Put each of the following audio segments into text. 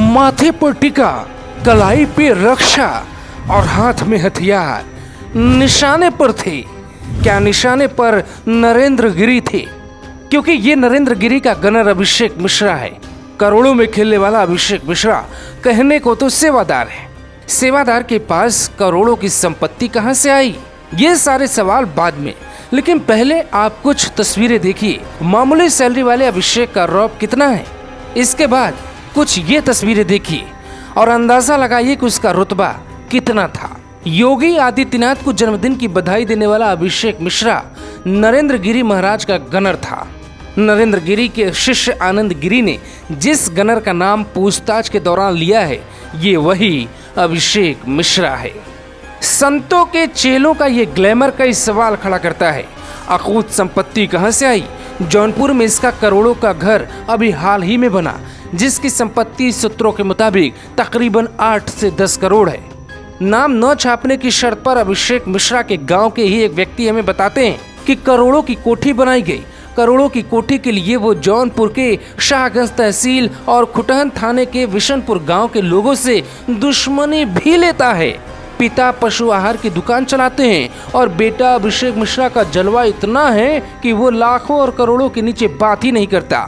माथे पर टिका, कलाई पे रक्षा और हाथ में हथियार निशाने पर थे। क्या निशाने पर नरेंद्र गिरी थे? क्योंकि ये नरेंद्र गिरी का गनर अभिषेक मिश्रा है। करोड़ों में खेलने वाला अभिषेक मिश्रा कहने को तो सेवादार है। सेवादार के पास करोड़ों की संपत्ति कहां से आई? ये सारे सवाल बाद में, लेकिन पहले आप कुछ तस्वीरें देखिए। मामूली सैलरी वाले अभिषेक का रौब कितना है। इसके बाद कुछ ये तस्वीरें देखिए और अंदाजा लगाइए कि उसका रुतबा कितना था। योगी आदित्यनाथ को जन्मदिन की बधाई देने वाला अभिषेक मिश्रा नरेंद्र गिरी महाराज का गनर था। नरेंद्र गिरी के शिष्य आनंद गिरी ने जिस गनर का नाम पूछताछ के दौरान लिया है, ये वही अभिषेक मिश्रा है। संतों के चेलों का ये ग्लैमर कई सवाल खड़ा करता है। अकूत संपत्ति कहां से आई? जौनपुर में इसका करोड़ों का घर अभी हाल ही में बना, जिसकी संपत्ति सूत्रों के मुताबिक तकरीबन 8 से 10 करोड़ है। नाम न छापने की शर्त पर अभिषेक मिश्रा के गांव के ही एक व्यक्ति हमें बताते हैं कि करोड़ों की कोठी बनाई गई। करोड़ों की कोठी के लिए वो जौनपुर के शाहगंज तहसील और खुटहन थाने के विशनपुर गांव के लोगों से दुश्मनी भी लेता है। पिता पशु आहार की दुकान चलाते हैं और बेटा अभिषेक मिश्रा का जलवा इतना है कि वो लाखों और करोड़ों के नीचे बात ही नहीं करता।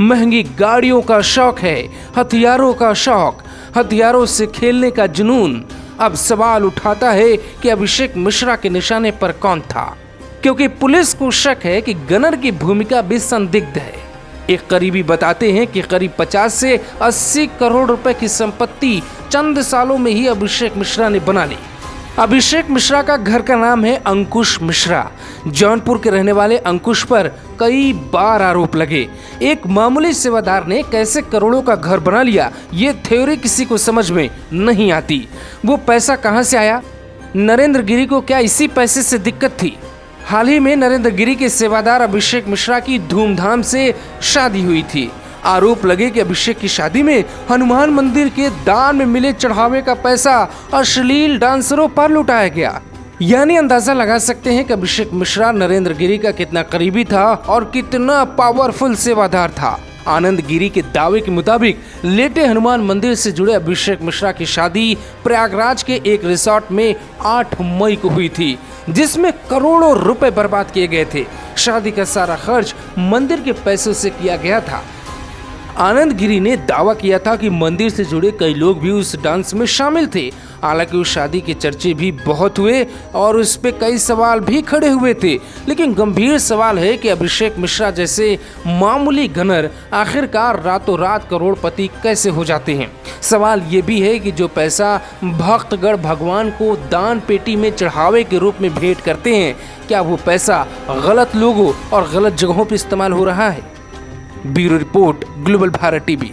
महंगी गाड़ियों का शौक है, हथियारों का शौक, हथियारों से खेलने का जुनून। अब सवाल उठाता है कि अभिषेक मिश्रा के निशाने पर कौन था, क्योंकि पुलिस को शक है कि गनर की भूमिका भी संदिग्ध है। एक करीबी बताते हैं कि करीब 50 से 80 करोड़ रुपए की संपत्ति चंद सालों में ही अभिषेक मिश्रा ने बना ली। अभिषेक मिश्रा का घर का नाम है अंकुश मिश्रा। जौनपुर के रहने वाले अंकुश पर कई बार आरोप लगे। एक मामूली सेवादार ने कैसे करोड़ों का घर बना लिया, ये थ्योरी किसी को समझ में नहीं आती। वो पैसा कहां से आया? नरेंद्र गिरी को क्या इसी पैसे से दिक्कत थी? हाल ही में नरेंद्र गिरी के सेवादार अभिषेक मिश्रा की धूमधाम से शादी हुई थी। आरोप लगे कि अभिषेक की शादी में हनुमान मंदिर के दान में मिले चढ़ावे का पैसा अश्लील डांसरों पर लुटाया गया। यानी अंदाजा लगा सकते हैं कि अभिषेक मिश्रा नरेंद्र गिरी का कितना करीबी था और कितना पावरफुल सेवादार था। आनंद गिरी के दावे के मुताबिक लेटे हनुमान मंदिर से जुड़े अभिषेक मिश्रा की शादी प्रयागराज के एक रिसोर्ट में 8 मई को हुई थी, जिसमें करोड़ों रुपए बर्बाद किए गए थे। शादी का सारा खर्च मंदिर के पैसों से किया गया था। आनंद गिरी ने दावा किया था कि मंदिर से जुड़े कई लोग भी उस डांस में शामिल थे। हालांकि उस शादी के चर्चे भी बहुत हुए और उस पे कई सवाल भी खड़े हुए थे, लेकिन गंभीर सवाल है कि अभिषेक मिश्रा जैसे मामूली गनर आखिरकार रातों रात करोड़पति कैसे हो जाते हैं। सवाल ये भी है कि जो पैसा भक्तगण भगवान को दान पेटी में चढ़ावे के रूप में भेंट करते हैं, क्या वो पैसा गलत लोगों और गलत जगहों पर इस्तेमाल हो रहा है? Bureau report, global Bharat TV.